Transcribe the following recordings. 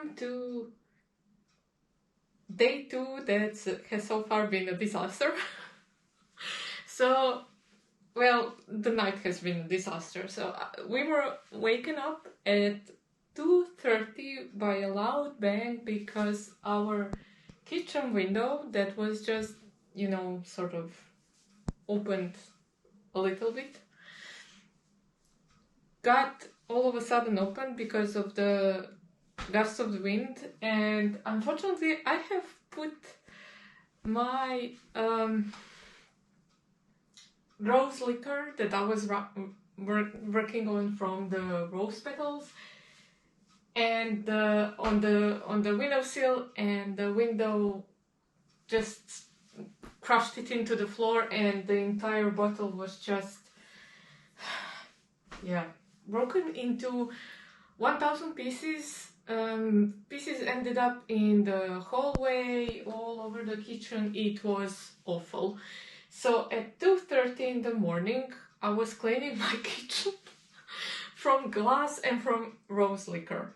welcome to day 2 that has so far been a disaster. So, well, the night has been a disaster. So we were waken up at 2:30 by a loud bang because our kitchen window that was just, sort of opened a little bit got all of a sudden open because of the gust of the wind, and unfortunately I have put my rose liquor that I was working on from the rose petals and on the windowsill, and the window just crushed it into the floor, and the entire bottle was just broken into 1,000 pieces. Pieces ended up in the hallway, all over the kitchen. It was awful. So at 2:30 in the morning, I was cleaning my kitchen from glass and from rose liquor.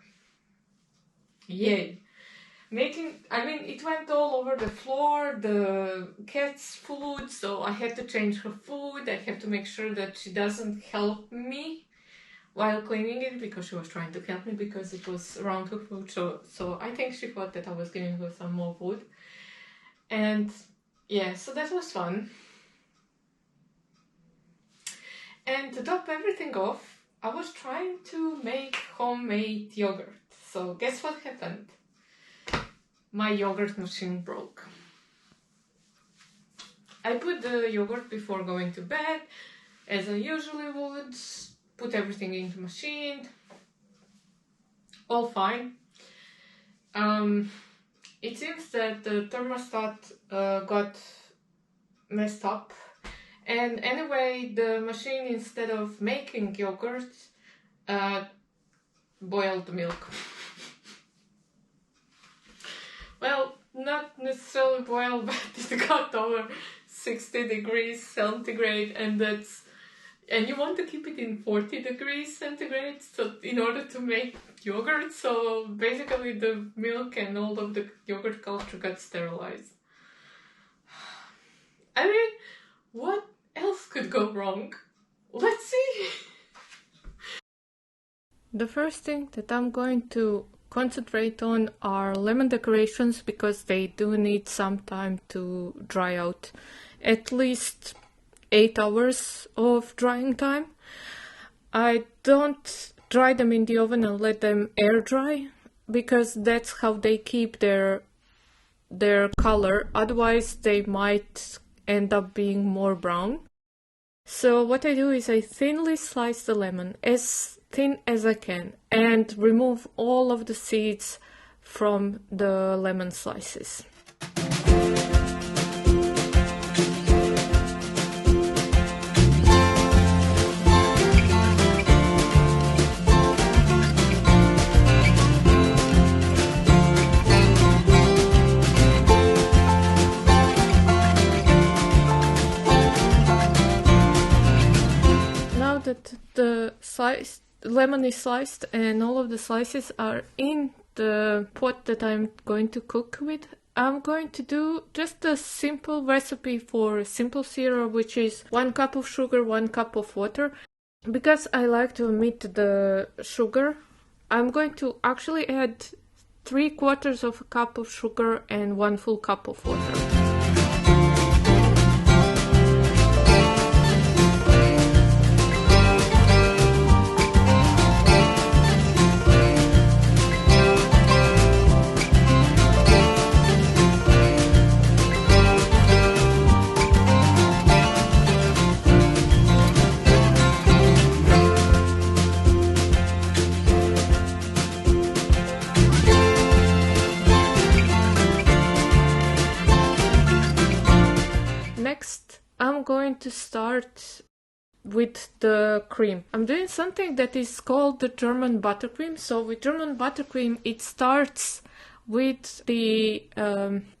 Yay! It went all over the floor, the cat's food, so I had to change her food. I have to make sure that she doesn't help me while cleaning it, because she was trying to help me because it was around her food. So I think she thought that I was giving her some more food. And yeah, so that was fun. And to top everything off, I was trying to make homemade yogurt. So guess what happened? My yogurt machine broke. I put the yogurt before going to bed, as I usually would. Put everything into the machine. All fine. It seems that the thermostat got messed up. And anyway, the machine, instead of making yogurt, boiled the milk. Well, not necessarily boiled, but it got over 60 degrees centigrade, and you want to keep it in 40 degrees centigrade so in order to make yogurt. So basically the milk and all of the yogurt culture got sterilized. I mean, what else could go wrong? Let's see. The first thing that I'm going to concentrate on are lemon decorations, because they do need some time to dry out. At least 8 hours of drying time. I don't dry them in the oven and let them air dry, because that's how they keep their color. Otherwise they might end up being more brown. So what I do is I thinly slice the lemon, as thin as I can, and remove all of the seeds from the lemon slices. That the lemon is sliced and all of the slices are in the pot that I'm going to cook with, I'm going to do just a simple recipe for simple syrup, which is 1 cup of sugar, 1 cup of water. Because I like to omit the sugar, I'm going to actually add 3/4 of a cup of sugar and 1 full cup of water. Next, I'm going to start with the cream. I'm doing something that is called the German buttercream. So with German buttercream, it starts with the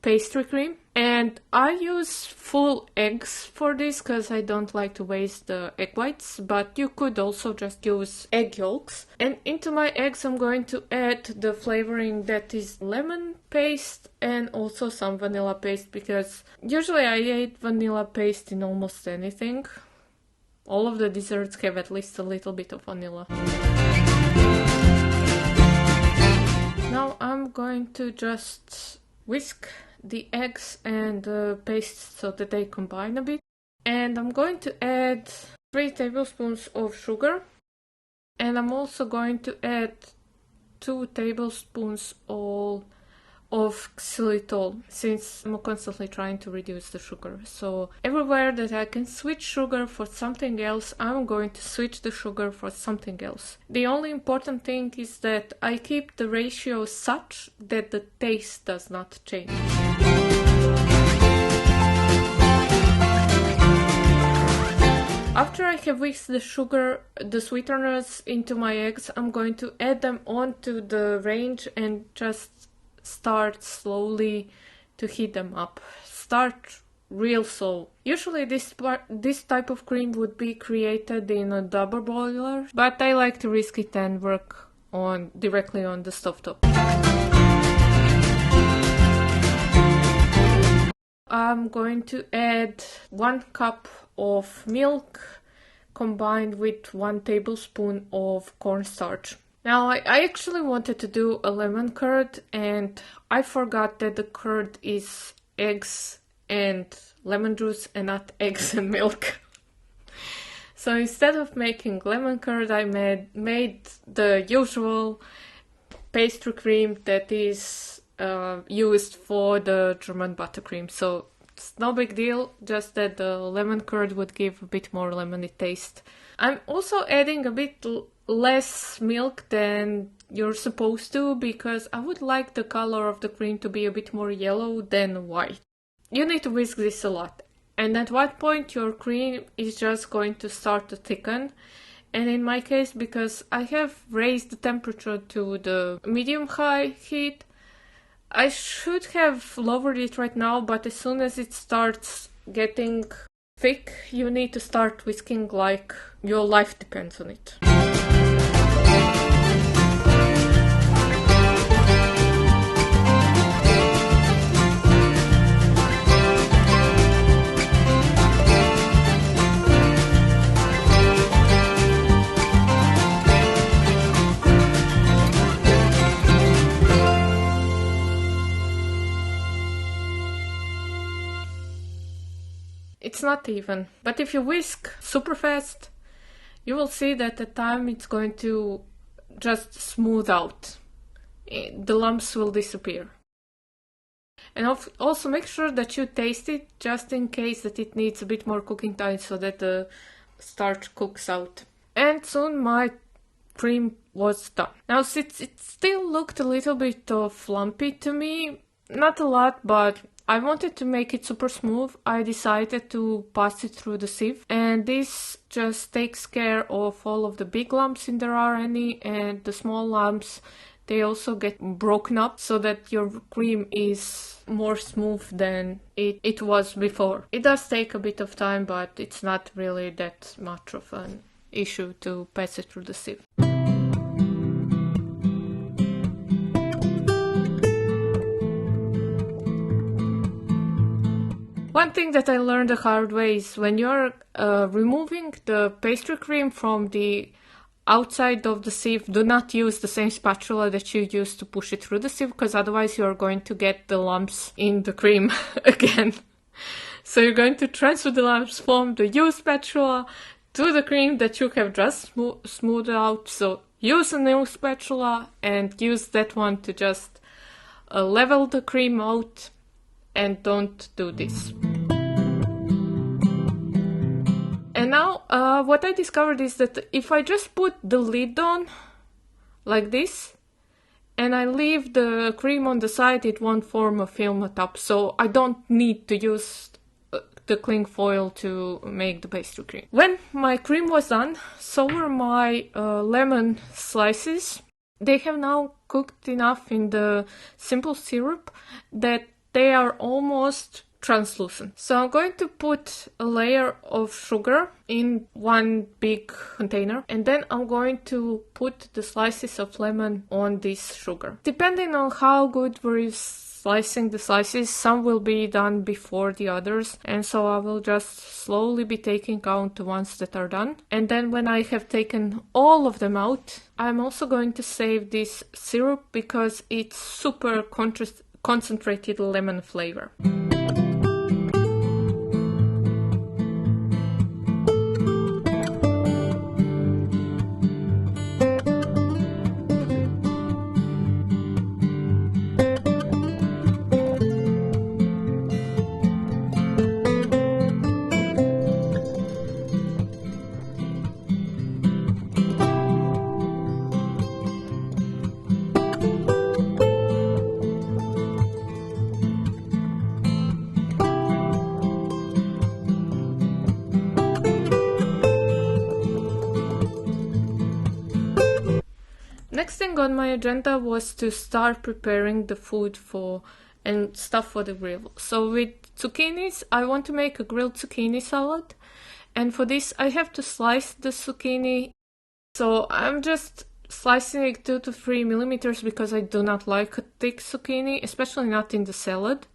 pastry cream, And I use full eggs for this because I don't like to waste the egg whites, but you could also just use egg yolks. And into my eggs I'm going to add the flavoring that is lemon paste and also some vanilla paste, because usually I add vanilla paste in almost anything. All of the desserts have at least a little bit of vanilla. Now I'm going to just whisk the eggs and the paste so that they combine a bit. And I'm going to add 3 tablespoons of sugar. And I'm also going to add 2 tablespoons of xylitol, since I'm constantly trying to reduce the sugar. So everywhere that I can switch sugar for something else, I'm going to switch the sugar for something else. The only important thing is that I keep the ratio such that the taste does not change. After I have whisked the sugar, the sweeteners into my eggs, I'm going to add them onto the range and just start slowly to heat them up. Start real slow. Usually this type of cream would be created in a double boiler, but I like to risk it and work directly on the stovetop. I'm going to add 1 cup of milk combined with 1 tablespoon of cornstarch. Now I actually wanted to do a lemon curd, and I forgot that the curd is eggs and lemon juice and not eggs and milk. So instead of making lemon curd, I made the usual pastry cream that is used for the German buttercream. So it's no big deal, just that the lemon curd would give a bit more lemony taste. I'm also adding a bit less milk than you're supposed to, because I would like the color of the cream to be a bit more yellow than white. You need to whisk this a lot, and at one point your cream is just going to start to thicken. And in my case, because I have raised the temperature to the medium-high heat, I should have lowered it right now, but as soon as it starts getting thick, you need to start whisking like your life depends on it. It's not even, but if you whisk super fast, you will see that at time it's going to just smooth out. The lumps will disappear. And also make sure that you taste it, just in case that it needs a bit more cooking time so that the starch cooks out. And soon my cream was done. Now since it still looked a little bit lumpy to me, not a lot, but I wanted to make it super smooth, I decided to pass it through the sieve, and this just takes care of all of the big lumps if there are any, and the small lumps, they also get broken up so that your cream is more smooth than it was before. It does take a bit of time, but it's not really that much of an issue to pass it through the sieve. One thing that I learned the hard way is when you're removing the pastry cream from the outside of the sieve, do not use the same spatula that you used to push it through the sieve, because otherwise you're going to get the lumps in the cream again. So you're going to transfer the lumps from the used spatula to the cream that you have just smoothed out. So use a new spatula and use that one to just level the cream out, and don't do this. And now what I discovered is that if I just put the lid on like this and I leave the cream on the side, it won't form a film at top, so I don't need to use the cling foil to make the pastry cream. When my cream was done, so were my lemon slices. They have now cooked enough in the simple syrup that they are almost translucent. So I'm going to put a layer of sugar in one big container, and then I'm going to put the slices of lemon on this sugar. Depending on how good were you slicing the slices, some will be done before the others, and so I will just slowly be taking out the ones that are done. And then when I have taken all of them out, I'm also going to save this syrup because it's super concentrated lemon flavor. Next thing on my agenda was to start preparing the food and stuff for the grill. So with zucchinis, I want to make a grilled zucchini salad. And for this, I have to slice the zucchini. So I'm just slicing it 2 to 3 millimeters because I do not like a thick zucchini, especially not in the salad.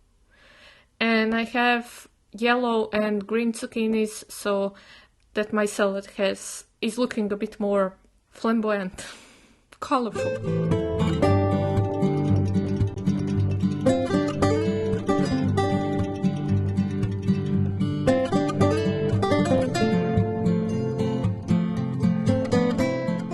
And I have yellow and green zucchinis so that my salad is looking a bit more flamboyant. Colorful.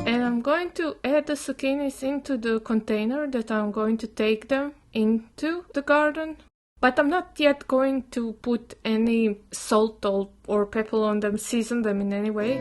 And I'm going to add the zucchinis into the container that I'm going to take them into the garden. But I'm not yet going to put any salt or pepper on them, season them in any way.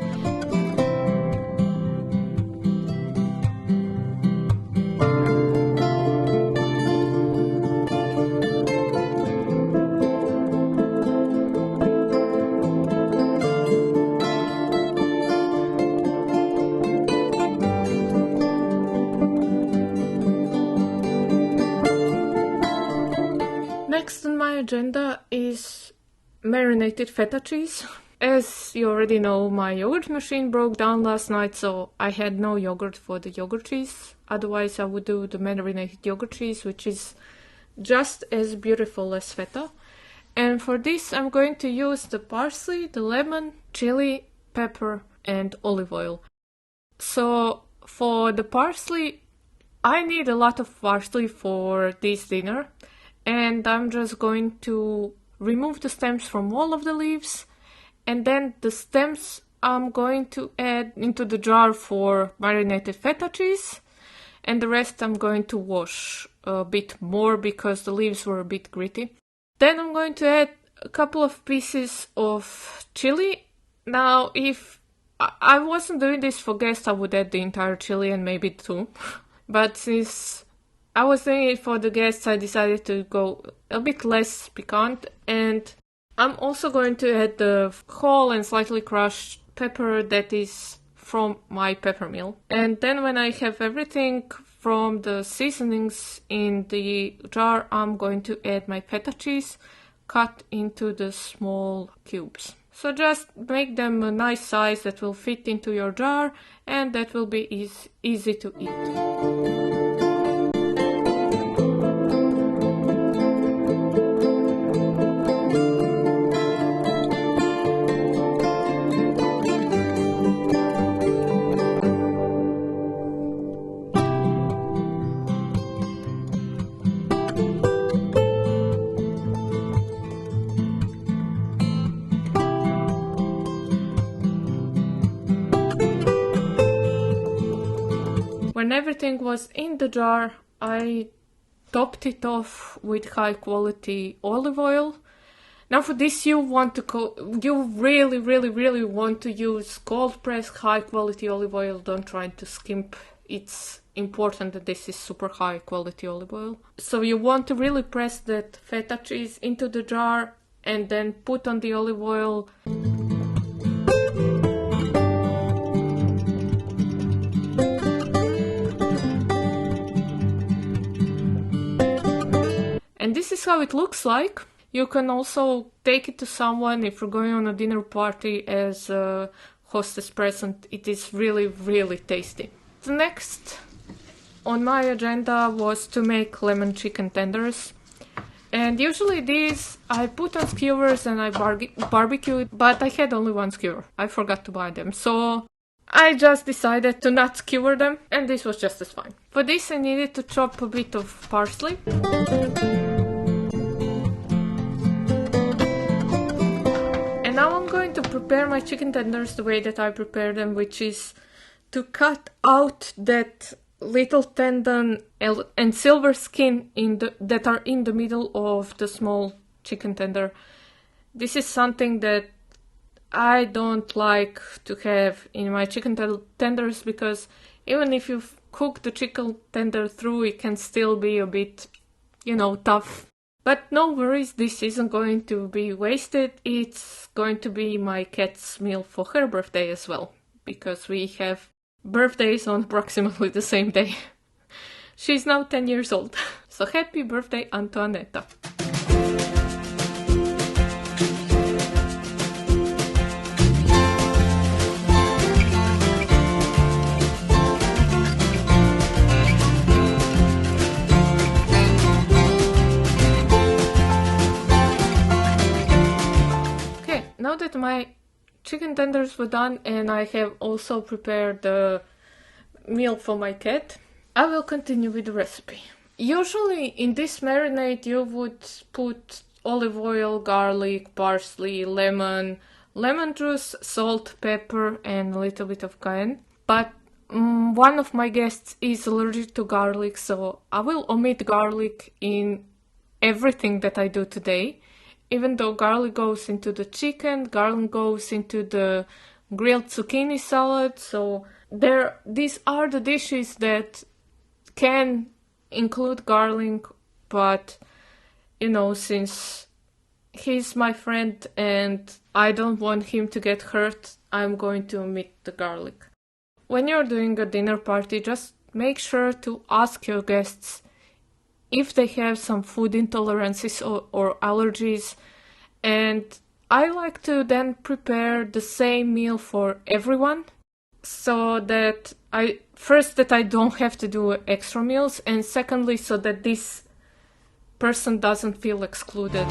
Next on my agenda is marinated feta cheese. As you already know, my yogurt machine broke down last night, so I had no yogurt for the yogurt cheese. Otherwise, I would do the marinated yogurt cheese, which is just as beautiful as feta. And for this, I'm going to use the parsley, the lemon, chili, pepper, and olive oil. So for the parsley, I need a lot of parsley for this dinner. And I'm just going to remove the stems from all of the leaves. And then the stems I'm going to add into the jar for marinated feta cheese. And the rest I'm going to wash a bit more because the leaves were a bit gritty. Then I'm going to add a couple of pieces of chili. Now, if I wasn't doing this for guests, I would add the entire chili and maybe 2. But since I was doing it for the guests, I decided to go a bit less piquant, and I'm also going to add the whole and slightly crushed pepper that is from my pepper mill. And then when I have everything from the seasonings in the jar, I'm going to add my feta cheese cut into the small cubes. So just make them a nice size that will fit into your jar and that will be easy to eat. When everything was in the jar, I topped it off with high quality olive oil. Now for this you really want to use cold pressed high quality olive oil. Don't try to skimp. It's important that this is super high quality olive oil. So you want to really press that feta cheese into the jar and then put on the olive oil. And this is how it looks like. You can also take it to someone if you're going on a dinner party as a hostess present. It is really, really tasty. The next on my agenda was to make lemon chicken tenders. And usually these I put on skewers and I barbecue, but I had only one skewer. I forgot to buy them, so I just decided to not skewer them, and this was just as fine. For this I needed to chop a bit of parsley. And now I'm going to prepare my chicken tenders the way that I prepare them, which is to cut out that little tendon and silver skin that are in the middle of the small chicken tender. This is something that I don't like to have in my chicken tenders, because even if you cook the chicken tender through, it can still be a bit, tough. But no worries, this isn't going to be wasted. It's going to be my cat's meal for her birthday as well, because we have birthdays on approximately the same day. She's now 10 years old. So happy birthday, Antoinetta. Okay, now that my chicken tenders were done and I have also prepared the meal for my cat, I will continue with the recipe. Usually in this marinade you would put olive oil, garlic, parsley, lemon juice, salt, pepper and a little bit of cayenne. But one of my guests is allergic to garlic, so I will omit garlic in everything that I do today. Even though garlic goes into the chicken, garlic goes into the grilled zucchini salad. So these are the dishes that can include garlic, but since he's my friend and I don't want him to get hurt, I'm going to omit the garlic. When you're doing a dinner party, just make sure to ask your guests if they have some food intolerances or allergies, and I like to then prepare the same meal for everyone, so that I don't have to do extra meals, and secondly so that this person doesn't feel excluded.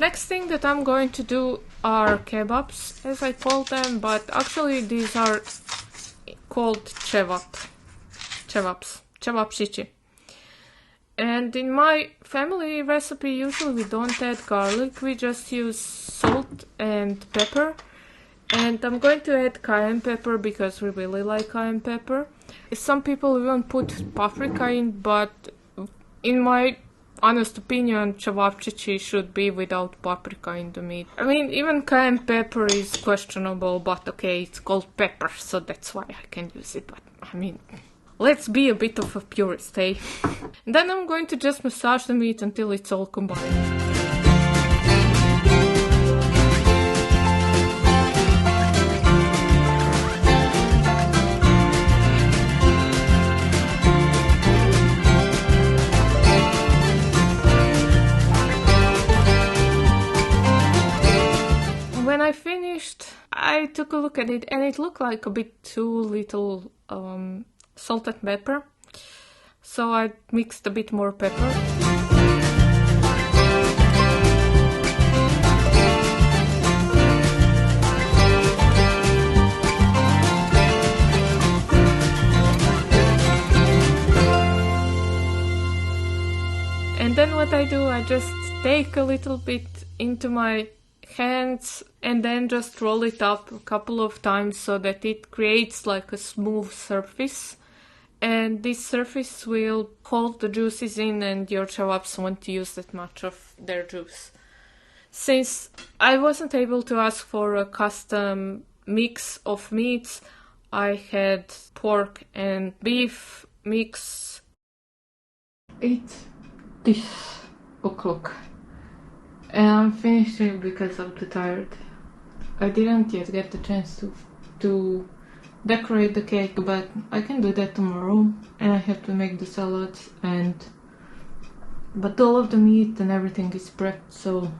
Next thing that I'm going to do are kebabs, as I call them, but actually these are called cevapcici. And in my family recipe, usually we don't add garlic, we just use salt and pepper. And I'm going to add cayenne pepper because we really like cayenne pepper. Some people even put paprika in, but in my honest opinion, cevapcici should be without paprika in the meat. I mean, even cayenne pepper is questionable, but okay, it's called pepper, so that's why I can use it. But I mean, let's be a bit of a purist, eh? Then I'm going to just massage the meat until it's all combined. When I finished, I took a look at it and it looked like a bit too little salt and pepper, so I mixed a bit more pepper. And then what I do, I just take a little bit into my hands and then just roll it up a couple of times so that it creates like a smooth surface. and this surface will hold the juices in and your chawaps won't use that much of their juice. Since I wasn't able to ask for a custom mix of meats, I had pork and beef mix. It's this o'clock and I'm finishing because I'm too tired. I didn't yet get the chance to decorate the cake, but I can do that tomorrow, and I have to make the salads but all of the meat and everything is prepped, so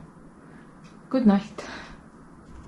good night.